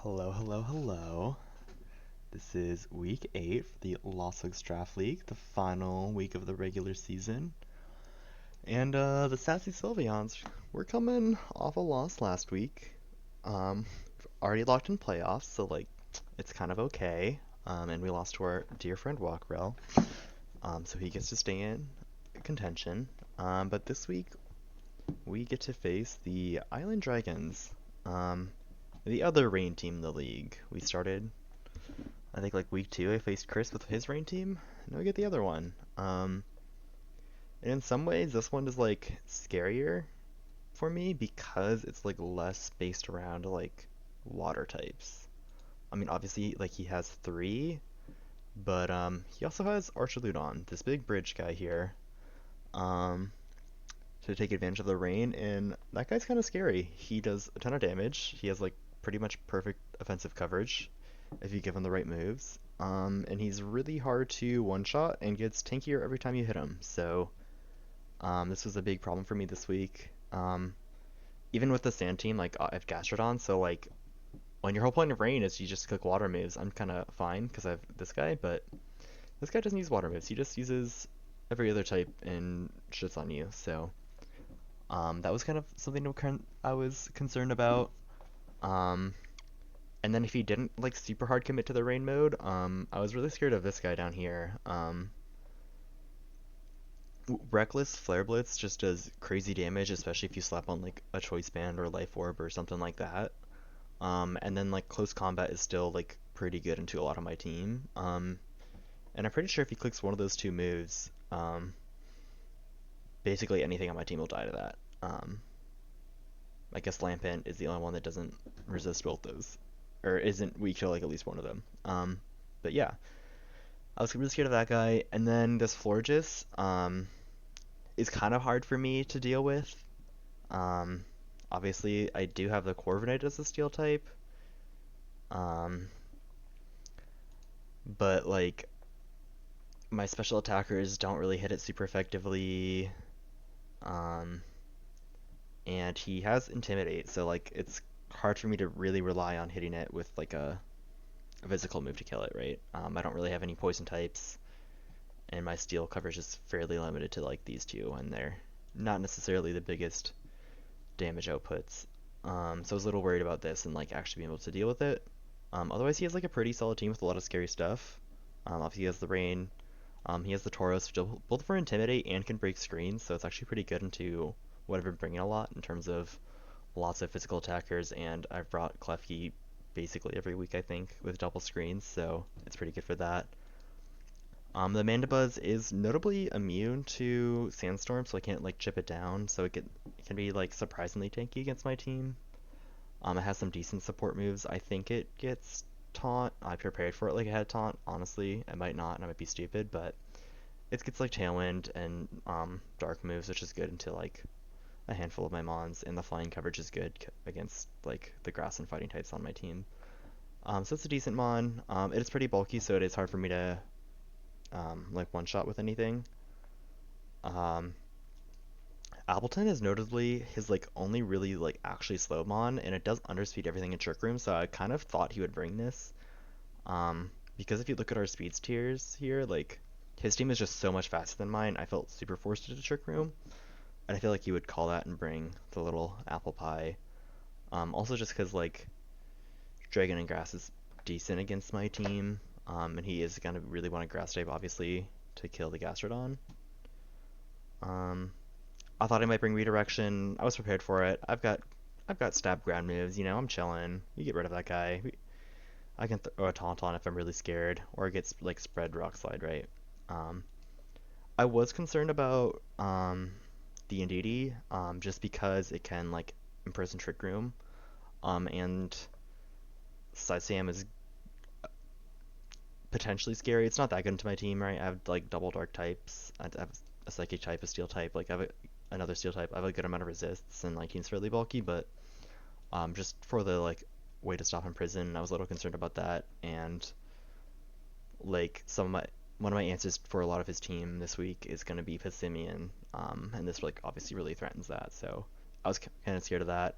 Hello, hello, hello. This is week 8 for the Lost Legs Draft League, the final week of the regular season. And the Sassy Sylveons, we're coming off a loss last week. Already locked in playoffs, so it's kind of okay. And we lost to our dear friend Rockwell, so he gets to stay in contention. But this week we get to face the Island Dragons, the other rain team in the league. We started I think like week 2 I faced Chris with his rain team. Now we get the other one. And in some ways this one is like scarier for me because it's like less based around like water types. I mean obviously like he has 3, but he also has Archaludon, this big bridge guy here. Um to take advantage of the rain, and that guy's kind of scary. He does a ton of damage. He has like pretty much perfect offensive coverage if you give him the right moves. And he's really hard to one-shot and gets tankier every time you hit him. So this was a big problem for me this week. Even with the sand team, like I have Gastrodon, so like when your whole point of rain is you just click water moves, I'm kind of fine because I have this guy, but this guy doesn't use water moves. He just uses every other type and shits on you. So that was kind of something I was concerned about. Um, and then if he didn't like super hard commit to the rain mode, I was really scared of this guy down here. Reckless Flare Blitz just does crazy damage, especially if you slap on like a Choice Band or Life Orb or something like that. And then like Close Combat is still like pretty good into a lot of my team. And I'm pretty sure if he clicks one of those 2 moves, basically anything on my team will die to that. I guess Lampent is the only one that doesn't resist both those, or isn't weak to like at least one of them. But yeah, I was really scared of that guy, and then this Florges is kind of hard for me to deal with. Um, Obviously, I do have the Corviknight as a steel type, um, but like my special attackers don't really hit it super effectively. Um, and he has Intimidate, so like it's hard for me to really rely on hitting it with like a physical move to kill it, right? I don't really have any poison types, and my steel coverage is fairly limited to like these 2, and they're not necessarily the biggest damage outputs. So I was a little worried about this and like actually being able to deal with it. Otherwise, he has like a pretty solid team with a lot of scary stuff. Obviously, he has the rain. He has the Tauros, which both for Intimidate and can break screens, so it's actually pretty good into what I've been bringing a lot in terms of lots of physical attackers, and I've brought Klefki basically every week, I think, with double screens, so it's pretty good for that. The Mandibuzz is notably immune to Sandstorm, so I can't like chip it down, so it can be like surprisingly tanky against my team. It has some decent support moves. I think it gets Taunt. I prepared for it like it had Taunt. Honestly, I might not, and I might be stupid, but it gets like Tailwind and Dark moves, which is good into like a handful of my mons, and the flying coverage is good against like the grass and fighting types on my team. So it's a decent mon. It is pretty bulky, so it is hard for me to like one shot with anything. Um, Appleton is notably his like only really like actually slow mon, and it does underspeed everything in Trick Room, so I kind of thought he would bring this. Because if you look at our speeds tiers here, like his team is just so much faster than mine. I felt super forced into Trick Room, and I feel like he would call that and bring the little apple pie. Also just because like Dragon and Grass is decent against my team, and he is gonna really want a Grass type obviously to kill the Gastrodon. Um, I thought I might bring Redirection. I was prepared for it. I've got stab ground moves. I'm chilling. You get rid of that guy. I can throw a Tauntaun if I'm really scared, or it gets like spread Rock Slide, right? Um, I was concerned about the Indeedee, just because it can like imprison Trick Room, and Sam is potentially scary. It's not that good into my team, right? I have like double dark types. I have a psychic type, a steel type. Like I have another steel type. I have a good amount of resists, and like he's fairly bulky. But just for the like way to stop him prison, I was a little concerned about that. And like one of my answers for a lot of his team this week is going to be Pissimian, and this like obviously really threatens that. So I was kind of scared of that.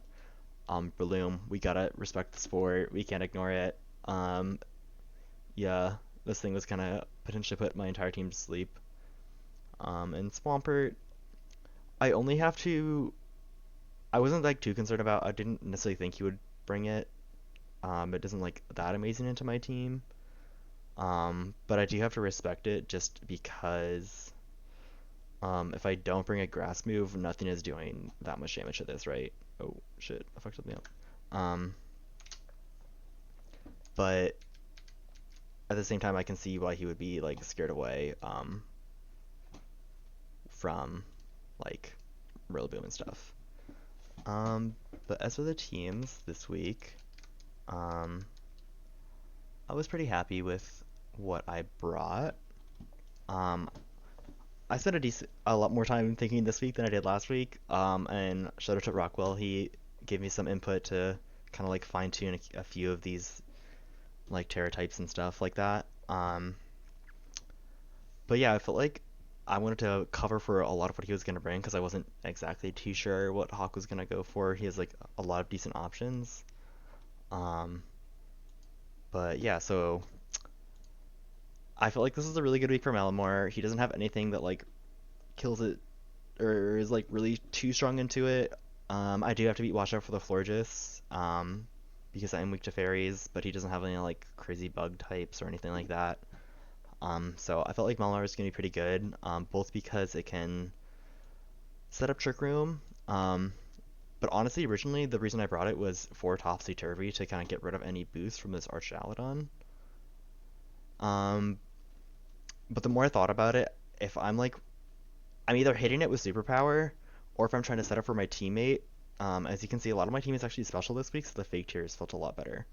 Breloom, we gotta respect the sport. We can't ignore it. Um, yeah, this thing was gonna potentially put my entire team to sleep. And Swampert, I only have to. I wasn't like too concerned about. I didn't necessarily think he would bring it. It doesn't like that amazing into my team. But I do have to respect it just because if I don't bring a grass move, nothing is doing that much damage to this, right? Oh shit, I fucked something up. Um, but at the same time, I can see why he would be like scared away from like Rillaboom and stuff. Um, but as for the teams this week, um, I was pretty happy with what I brought. Um, I spent a lot more time thinking this week than I did last week. And shout out to Rockwell, he gave me some input to kind of like fine tune a few of these like Terra types and stuff like that. But yeah, I felt like I wanted to cover for a lot of what he was gonna bring because I wasn't exactly too sure what Hawk was gonna go for. He has like a lot of decent options. Um, but yeah, so I feel like this is a really good week for Malamar. He doesn't have anything that like kills it or is like really too strong into it. I do have to be watch out for the Florges, because I'm weak to fairies, but he doesn't have any like crazy bug types or anything like that. So I felt like Malamar is gonna be pretty good, both because it can set up Trick Room, but honestly, originally the reason I brought it was for Topsy Turvy to kind of get rid of any boost from this Archaludon. Um, but the more I thought about it, if I'm either hitting it with superpower, or if I'm trying to set up for my teammate. As you can see, a lot of my team is actually special this week, so the fake tiers felt a lot better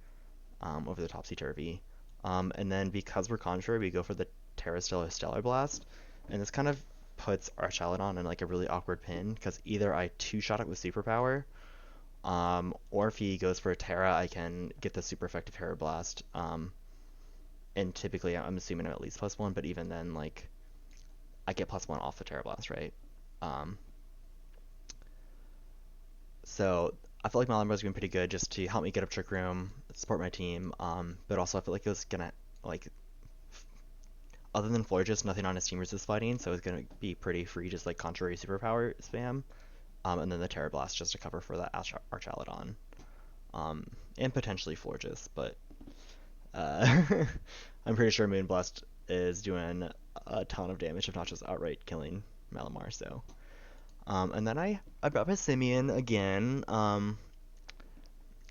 over the Topsy Turvy. And then because we're contrary, we go for the Terra Stellar Blast, and this kind of puts Archaludon in like a really awkward pin because either I two-shot it with superpower, or if he goes for a Terra, I can get the super effective Terra Blast. And typically, I'm assuming I'm at least +1, but even then, like I get +1 off the Terra Blast, right? Um, So I feel like Malamro's been pretty good just to help me get up Trick Room, support my team. But also I feel like it was gonna like other than Florges, nothing on his team resist fighting, so it's gonna be pretty free, just like contrary superpower spam. And then the Terra Blast just to cover for that Archaludon. And potentially Florges, but uh, I'm pretty sure Moonblast is doing a ton of damage, if not just outright killing Malamar. So, and then I brought my Simeon again. I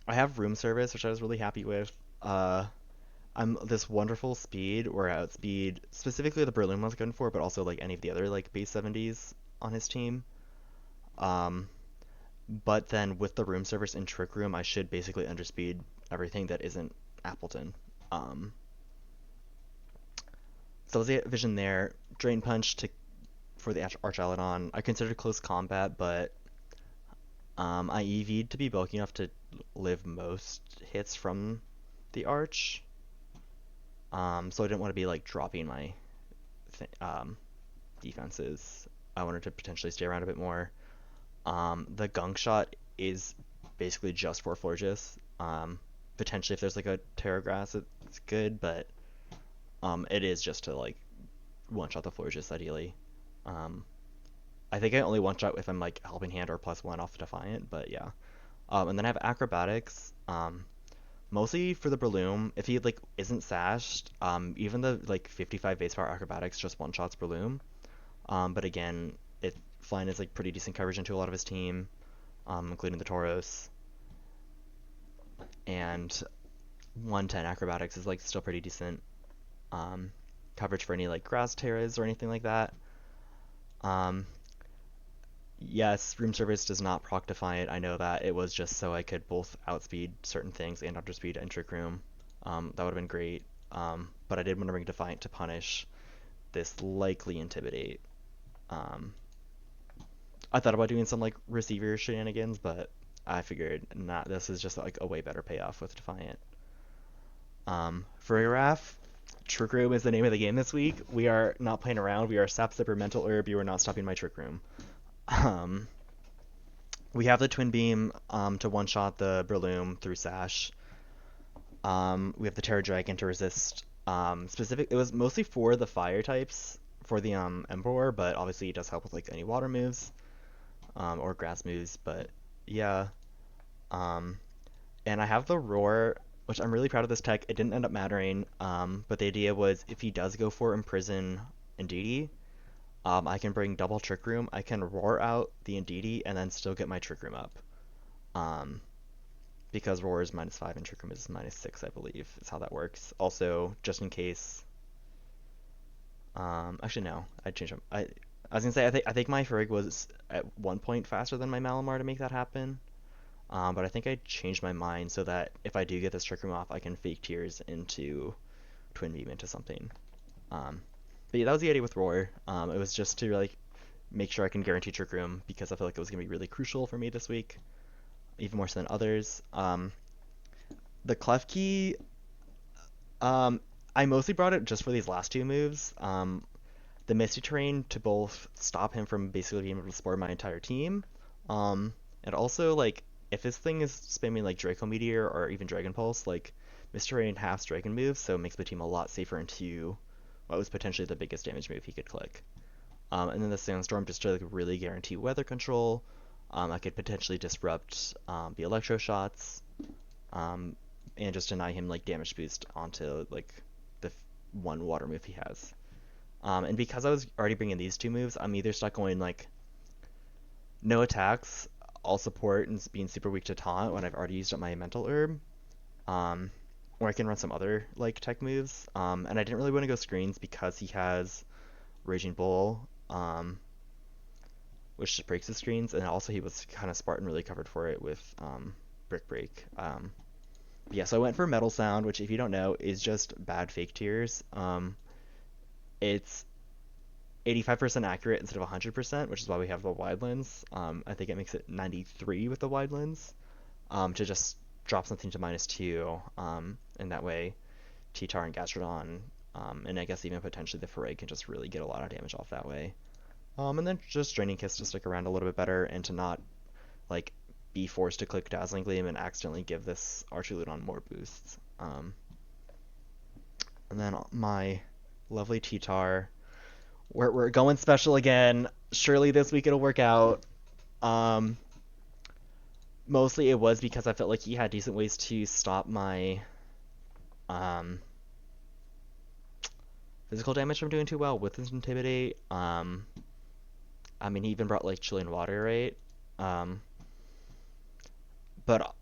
have room service, which I was really happy with. I'm this wonderful speed or outspeed, specifically the Berlin one's going for, but also like any of the other like base 70s on his team. Um, but then with the room service and Trick Room, I should basically underspeed everything that isn't Appleton. Um, so let's get Vision there. Drain Punch to for the Archaludon. I considered close combat, but I EV'd to be bulky enough to live most hits from the Arch. So I didn't want to be like dropping my defenses. I wanted to potentially stay around a bit more. The Gunk Shot is basically just for Florges. Potentially if there's like a Terra Grass, it's good, but it is just to like one-shot the Florges ideally. I think I only one-shot if I'm like Helping Hand or +1 off Defiant, but yeah. And then I have Acrobatics. Mostly for the Breloom, if he like isn't sashed, even the like 55 base power Acrobatics just one-shots Breloom. But again, Flying is like pretty decent coverage into a lot of his team, including the Tauros. And 110 Acrobatics is like still pretty decent coverage for any like Grass Terras or anything like that. Yes, room service does not proc Defiant. I know that. It was just so I could both outspeed certain things and underspeed and Trick Room. That would have been great. But I did want to bring Defiant to punish this likely Intimidate. I thought about doing some like receiver shenanigans, but I figured not. This is just like a way better payoff with Defiant. For Iraf, Trick Room is the name of the game this week. We are not playing around. We are Sap Zipper Mental Herb. You are not stopping my Trick Room. Um, We have the Twin Beam to one-shot the Breloom through Sash. We have the Terra Dragon to resist specific. It was mostly for the fire types for the Emperor, but obviously it does help with like any water moves or grass moves. But yeah, um, and I have the Roar, which I'm really proud of this tech. It didn't end up mattering, but the idea was if he does go for Imprison Indeedee, I can bring double Trick Room. I can Roar out the Indeedee and then still get my Trick Room up. Um, because Roar is -5 and Trick Room is -6, I believe, is how that works. Also, just in case. Actually, no, I changed them. I was gonna say I think my Ferrig was at 1 point faster than my Malamar to make that happen. But I think I changed my mind so that if I do get this Trick Room off, I can fake Tears into Twin Beam into something. Um, but yeah, that was the idea with Roar. It was just to like make sure I can guarantee Trick Room because I feel like it was gonna be really crucial for me this week, even more so than others. The Klefki, um, I mostly brought it just for these last two moves. The Misty Terrain to both stop him from basically being able to spore my entire team, and also like if this thing is spamming like Draco Meteor or even Dragon Pulse, like Misty Terrain halves Dragon moves, so it makes the team a lot safer into what was potentially the biggest damage move he could click. And then the Sandstorm just to like really guarantee weather control. I could potentially disrupt the Electro Shots, um, and just deny him like damage boost onto like the one water move he has. And because I was already bringing these two moves, I'm either stuck going like no attacks, all support, and being super weak to taunt when I've already used up my mental herb, um, or I can run some other like tech moves. And I didn't really want to go screens because he has Raging Bull, which just breaks the screens, and also he was kind of Spartan really covered for it with Brick Break. Yeah, so I went for Metal Sound, which if you don't know is just bad fake tears. It's 85% accurate instead of 100%, which is why we have the wide lens. I think it makes it 93 with the wide lens to just drop something to -2, and that way T-Tar and Gastrodon, and I guess even potentially the Foray can just really get a lot of damage off that way. And then just Draining Kiss to stick around a little bit better and to not like be forced to click Dazzling Gleam and accidentally give this Archuludon more boosts. And then my lovely T-Tar. We're going special again. Surely this week it'll work out. Um, Mostly it was because I felt like he had decent ways to stop my um, physical damage from doing too well with his Intimidate. I mean, he even brought like Chilling Water, right? Um, but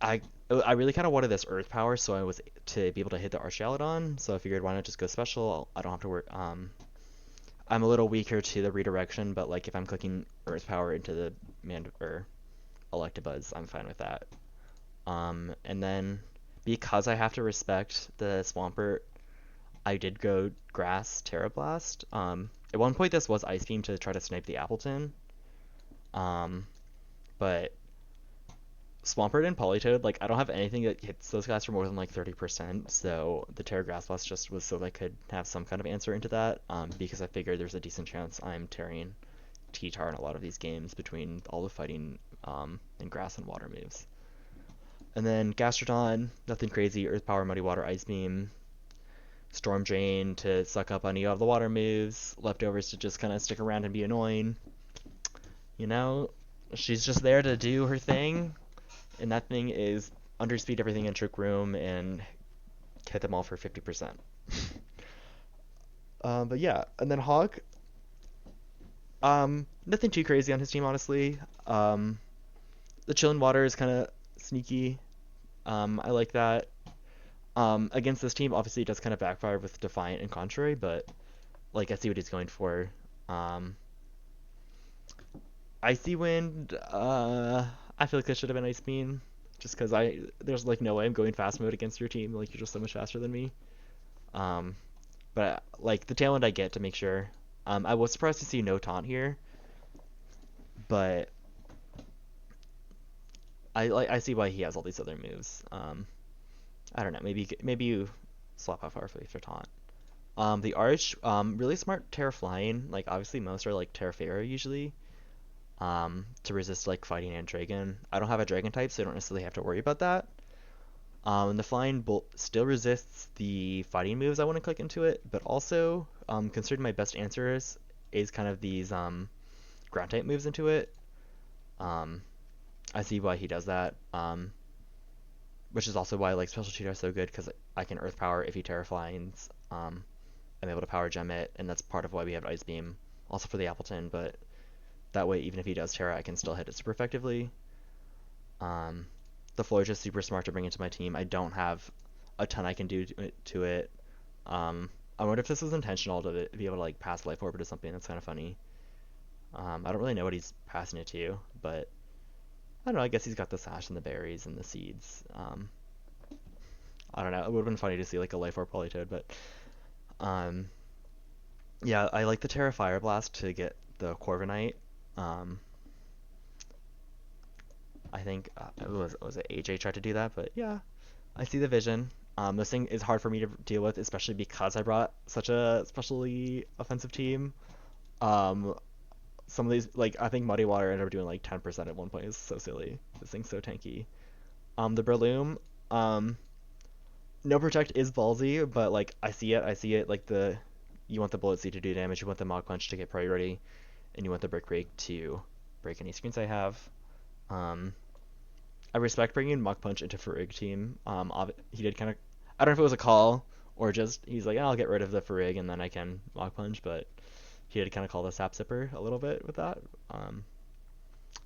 I really kind of wanted this Earth Power, so I was to be able to hit the Archaludon. So I figured why not just go special? I don't have to work. I'm a little weaker to the redirection, but like if I'm clicking Earth Power into the or Electabuzz, I'm fine with that. And then because I have to respect the Swampert, I did go Grass Terra Blast. At one point this was Ice Beam to try to snipe the Appleton. But Swampert and Politoed, like I don't have anything that hits those guys for more than like 30%, so the Terra Grass Blast just was so I could have some kind of answer into that, because I figured there's a decent chance I'm tearing T-Tar in a lot of these games between all the fighting and grass and water moves. And then Gastrodon, nothing crazy, Earth Power, Muddy Water, Ice Beam, Storm Drain to suck up any of the water moves, Leftovers to just kind of stick around and be annoying. You know, she's just there to do her thing, and that thing is underspeed everything in Trick Room and hit them all for 50%. But yeah, and then Hawk, nothing too crazy on his team, honestly. The Chillin' Water is kind of sneaky. I like that. Against this team, obviously it does kind of backfire with Defiant and Contrary, but like I see what he's going for. Icy Wind, I feel like this should have been Ice Beam, just because there's like no way I'm going fast mode against your team. Like you're just so much faster than me. Um, but like the talent I get to make sure. I was surprised to see no taunt here, but I see why he has all these other moves. I don't know. Maybe you swap out Farfetch'd for taunt. The Arch, really smart Terra Flying. Like obviously most are like Terra Fairy usually. to resist like fighting and dragon. I don't have a dragon type, so I don't necessarily have to worry about that. And the flying bolt still resists the fighting moves I want to click into it, but also considering my best answers is kind of these ground type moves into it. I see why he does that. Which is also why like special cheetah are so good, because I can earth power if he terraflines. I'm able to power gem it, and that's part of why we have ice beam, also for the Appleton. But that way, even if he does terra, I can still hit it super effectively. The floor is just super smart to bring into my team. I don't have a ton I can do to it. I wonder if this was intentional to be able to like pass life orb to something. That's kind of funny. I don't really know what he's passing it to, but I don't know. I guess he's got the sash and the berries and the seeds. I don't know. It would have been funny to see like a life orb Polytoad, but yeah, I like the Terra Fire Blast to get the Corviknight. I think was it AJ tried to do that, but yeah, I see the vision. This thing is hard for me to deal with, especially because I brought such a specially offensive team. Some of these, like I think Muddy Water ended up doing like 10% at one point. It's so silly. This thing's so tanky. The Breloom, no protect is ballsy, but like I see it. Like you want the Bullet Seed to do damage, you want the Mach Punch to get priority, and you want the Brick Break to break any screens I have. I respect bringing Mach Punch into Farig team. He did kind of, I don't know if it was a call or just he's like, I'll get rid of the Farig and then I can Mach Punch, but he did kind of call the Sap Sipper a little bit with that. And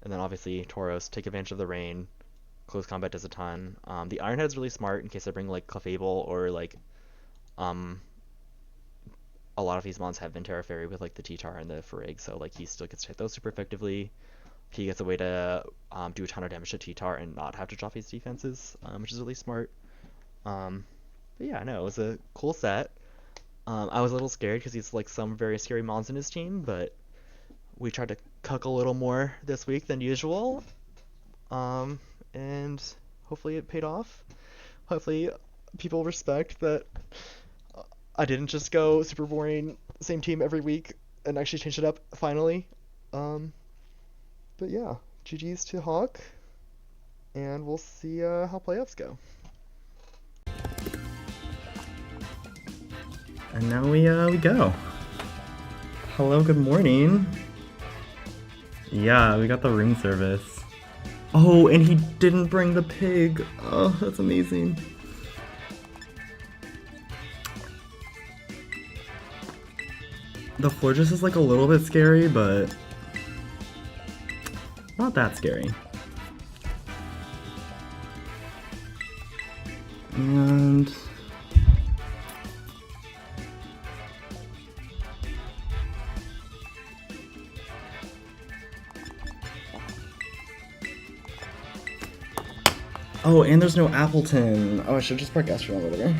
then obviously Tauros, take advantage of the rain. Close combat does a ton. The Iron Head's really smart in case I bring like Clefable or like a lot of these mons have Vintera Fairy with like the T-Tar and the Farig, so like he still gets to hit those super effectively. He gets a way to do a ton of damage to T-Tar and not have to drop his defenses, which is really smart. But yeah, no, it was a cool set. I was a little scared because he's like some very scary mons in his team, but we tried to cook a little more this week than usual. And hopefully it paid off. Hopefully people respect that I didn't just go super boring, same team every week, and actually change it up finally. But yeah, GG's to Hawk, and we'll see how playoffs go. And now we go. Hello, good morning. Yeah, we got the room service. Oh, and he didn't bring the pig. Oh, that's amazing. The Fortress is like a little bit scary, but not that scary. And oh, and there's no Appleton. Oh, I should just park Astronaut over there.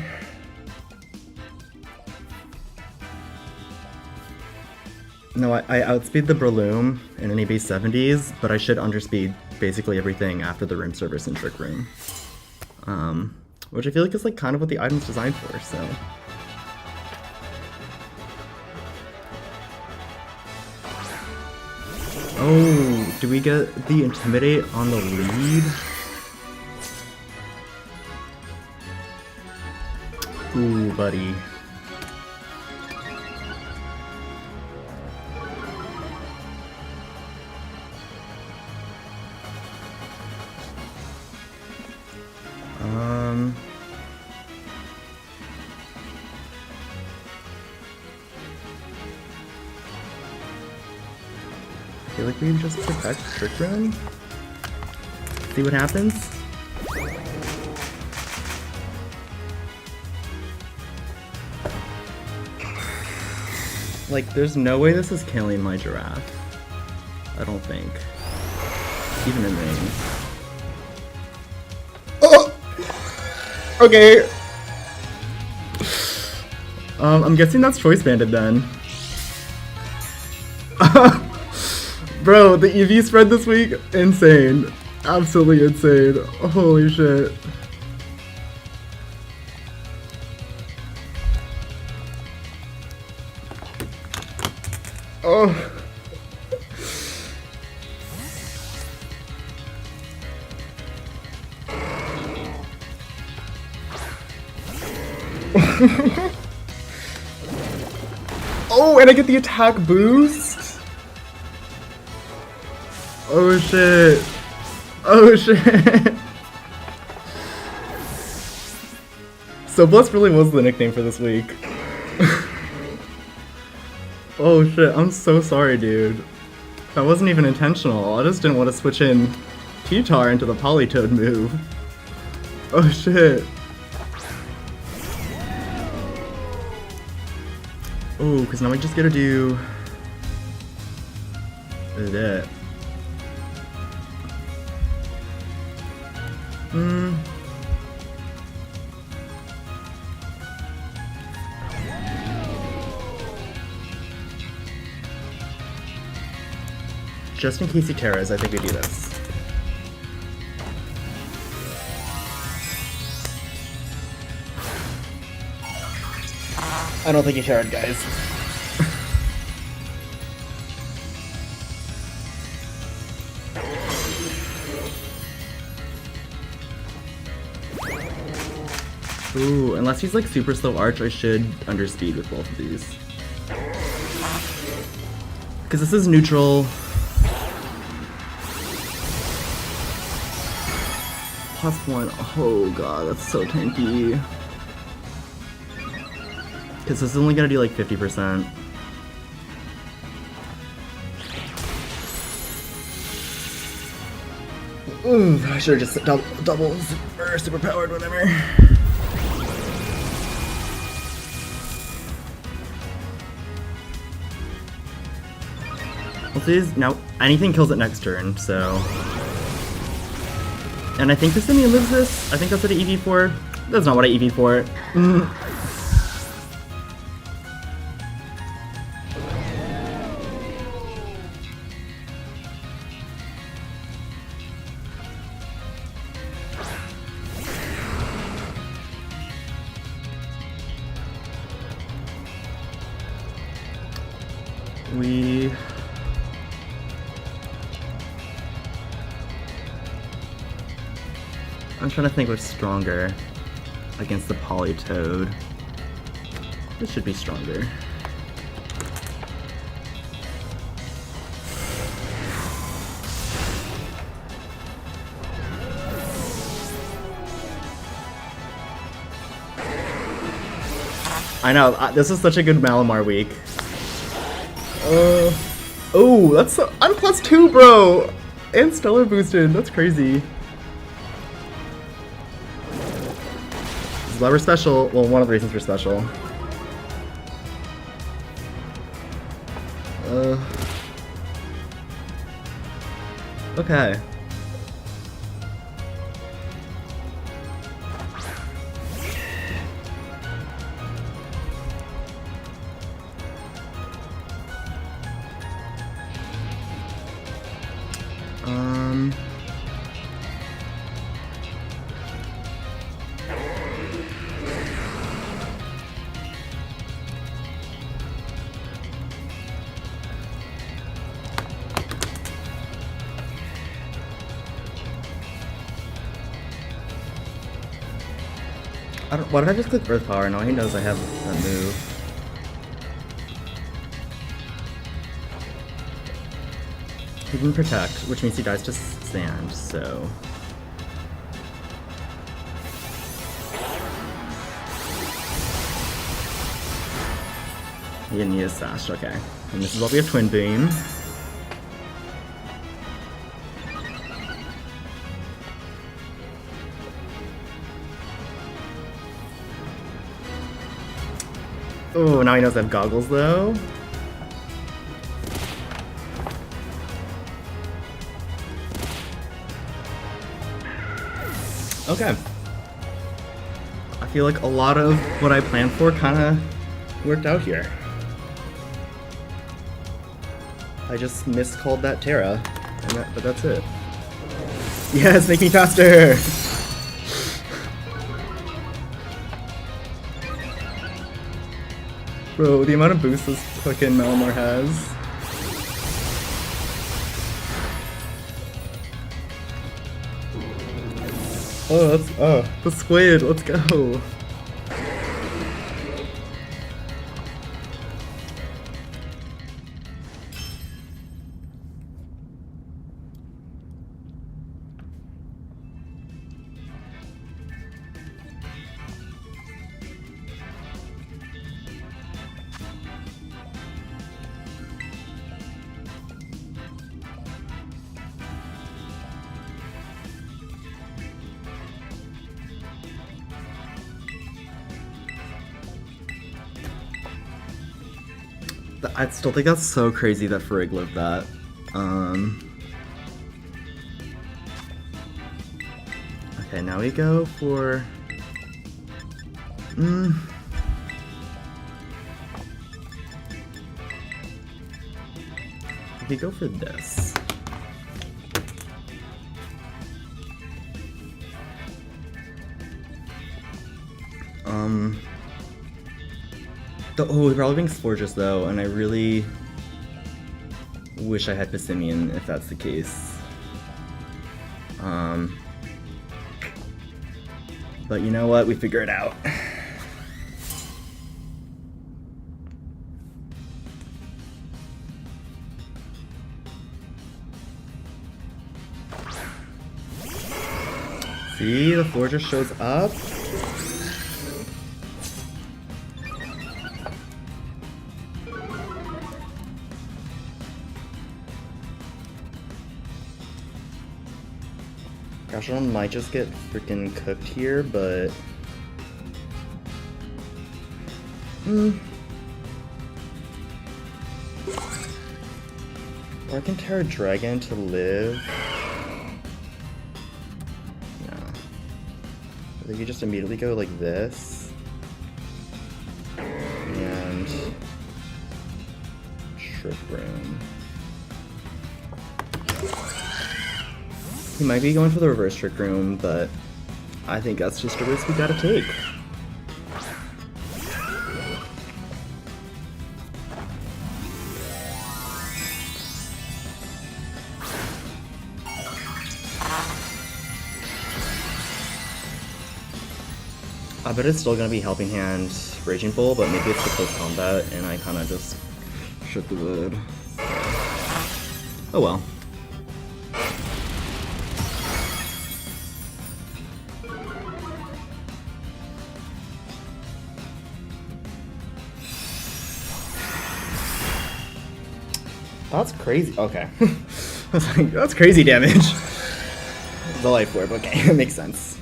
No, I outspeed the Breloom in any base 70s, but I should underspeed basically everything after the room service and Trick Room. Which I feel like is like kind of what the item's designed for, so. Oh, do we get the Intimidate on the lead? Ooh, buddy. I feel like we just protect Trick Room. See what happens. Like, there's no way this is killing my giraffe. I don't think. Even in range. Oh! Okay. I'm guessing that's Choice Banded then. Bro, the EV spread this week, insane. Absolutely insane. Holy shit. Oh. Oh, and I get the attack boost? Oh shit. Oh shit. So Bless really was the nickname for this week. Oh shit, I'm so sorry, dude. That wasn't even intentional. I just didn't want to switch in T-Tar into the Polytoad move. Oh shit. Oh, because now I just gotta do that. Just in case he tears, I think we do this. I don't think he teared, guys. Ooh, unless he's like super slow arch, I should underspeed with both of these. Because this is neutral. +1. Oh god, that's so tanky. Because this is only gonna do like 50%. Ooh, I should have just doubles or super powered, whatever. Well, please, now anything kills it next turn, so. And I think this Simeon lives this. I think that's what I EV for. That's not what I EV for. I'm trying to think what's stronger against the Polytoad. This should be stronger. I know, this is such a good Malamar week. Oh, that's so, I'm +2, bro! And Stellar boosted, that's crazy. This is why we're special. Well, one of the reasons we're special. Okay. Why did I just click Earth Power? No, he knows I have that move. He didn't protect, which means he dies to sand, so. He didn't need a sash, okay. And this is why we have Twin Beam. Oh, now he knows I have goggles though. Okay. I feel like a lot of what I planned for kinda worked out here. I just miscalled that Terra, but that's it. Yes, make me faster! Bro, the amount of boost this fucking Malamar has. Oh, the squid, let's go. I still think that's so crazy that Frigg lived that. Okay, now we go for... We go for this. Oh, we're probably being Splurges though, and I really wish I had Pissimian if that's the case. But you know what? We figure it out. See, the floor just shows up. Gastrodon might just get freaking cooked here, but... Or I can Terra Dragon to live. No. I think you just immediately go like this. And... Trick Room. He might be going for the reverse Trick Room, but I think that's just a risk we gotta take. I bet it's still gonna be Helping Hand Raging Bull, but maybe it's the close combat and I kinda just shit the bed. Oh well. That's crazy. Okay. I was like, that's crazy damage. The life orb, okay, it makes sense.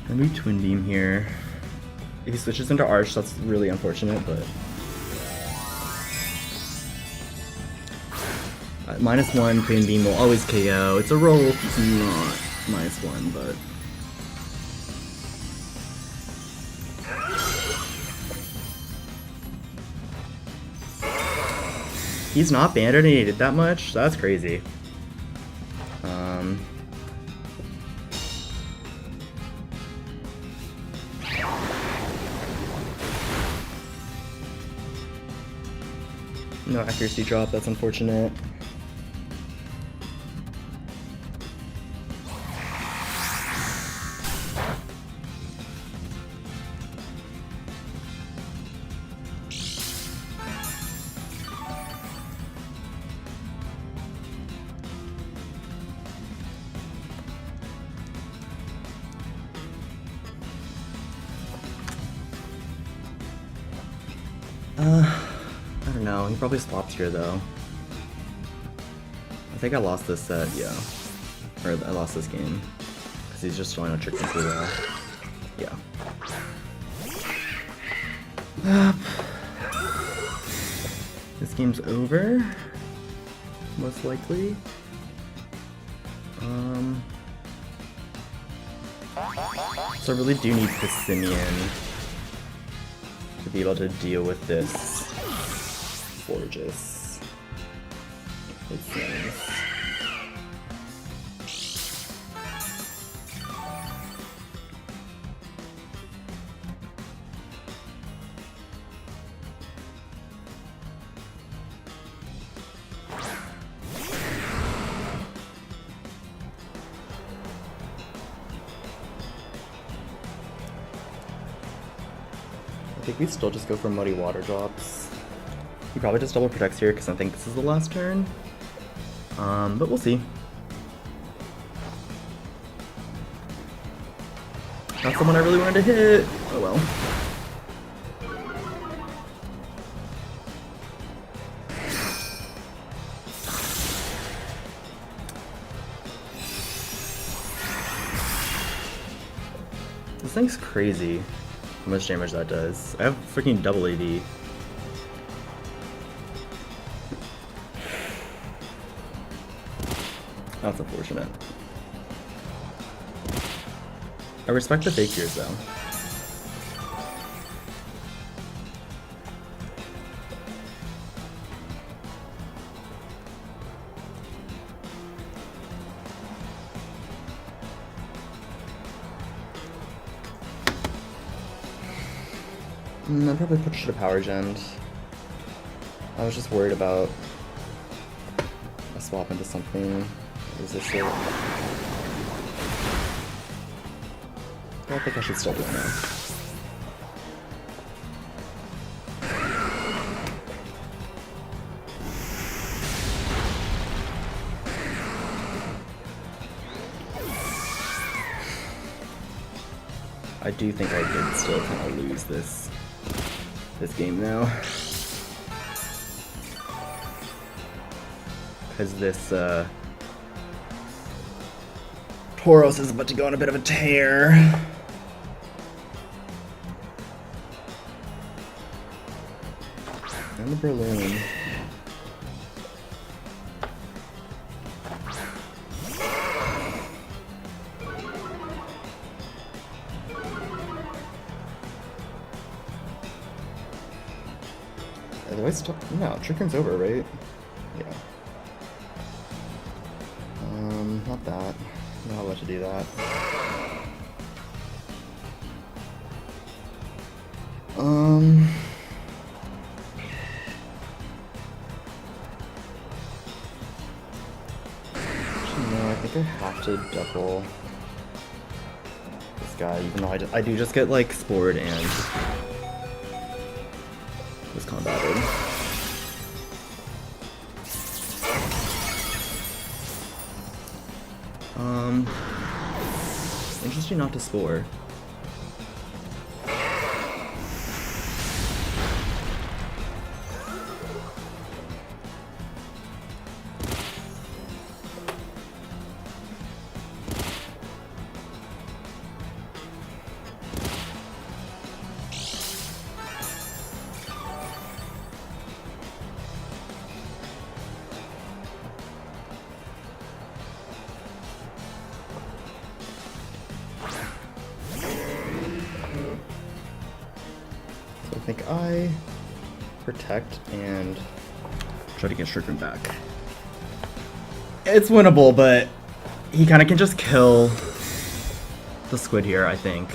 Maybe Twin Beam here. If he switches into Arch, that's really unfortunate, but... -1, Twin Beam will always KO. It's a roll, it's not -1, but... He's not banded and he did that much? That's crazy. No accuracy drop, that's unfortunate. I don't know, he probably swaps here though. I think I lost this set, yeah. Or I lost this game. Because he's just throwing a trick into the... Yeah. This game's over. Most likely. So I really do need Pissimian to be able to deal with this Forges. It's nice. I think we still just go for Muddy Water drops. He probably just double protects here because I think this is the last turn. But we'll see. That's the one I really wanted to hit. Oh well. This thing's crazy how much damage that does. I have freaking double AD. That's unfortunate. I respect the fake tears though. I probably should have power gemmed. I was just worried about a swap into something resistant. I think I should still do it now. I do think I did still kind of lose this game now. Because this Tauros is about to go on a bit of a tear. And the Berlin. Otherwise, no, Trick Room's over, right? Yeah. Not that. I'm not allowed to do that. Actually, no, I think I have to double this guy, even though I do just get, like, Spored and was combated. Interesting not to Spore. I think I protect and try to get Trick Room back. It's winnable, but he kind of can just kill the squid here, I think.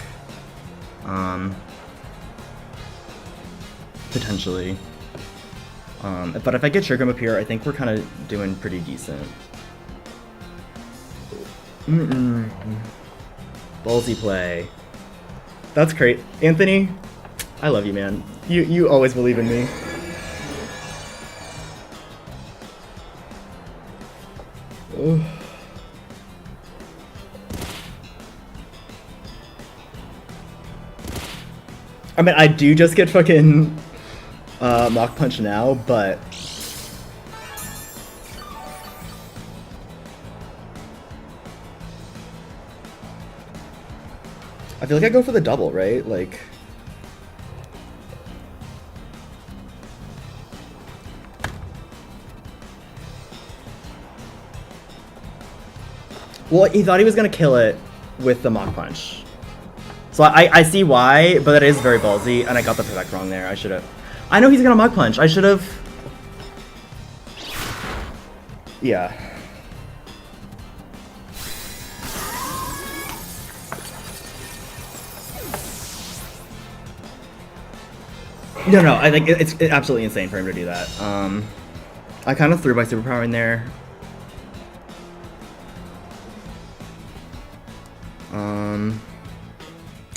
Potentially. But if I get Trick Room up here, I think we're kind of doing pretty decent. Ballsy play. That's great. Anthony, I love you, man. You always believe in me. Ugh. I mean, I do just get fucking Mach Punch now, but I feel like I go for the double, right? Like, well, he thought he was gonna kill it with the Mach Punch. So I see why, but that is very ballsy, and I got the protect wrong there. I should have. I know he's gonna Mach Punch. I should have. Yeah. No, I think it's absolutely insane for him to do that. I kind of threw my superpower in there.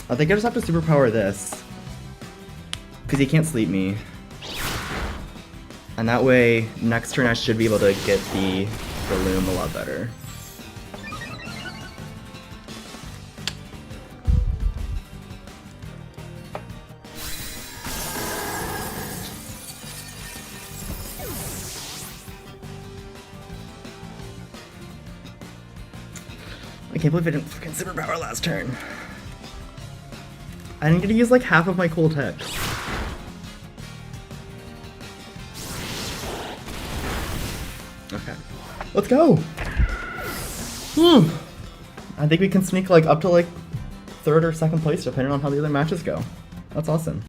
I think I just have to superpower this, because he can't sleep me. And that way, next turn I should be able to get the loom a lot better. I can't believe I didn't fucking superpower last turn. I'm gonna use like half of my cool tech. Okay. Let's go! I think we can sneak like up to like 3rd or 2nd place depending on how the other matches go. That's awesome.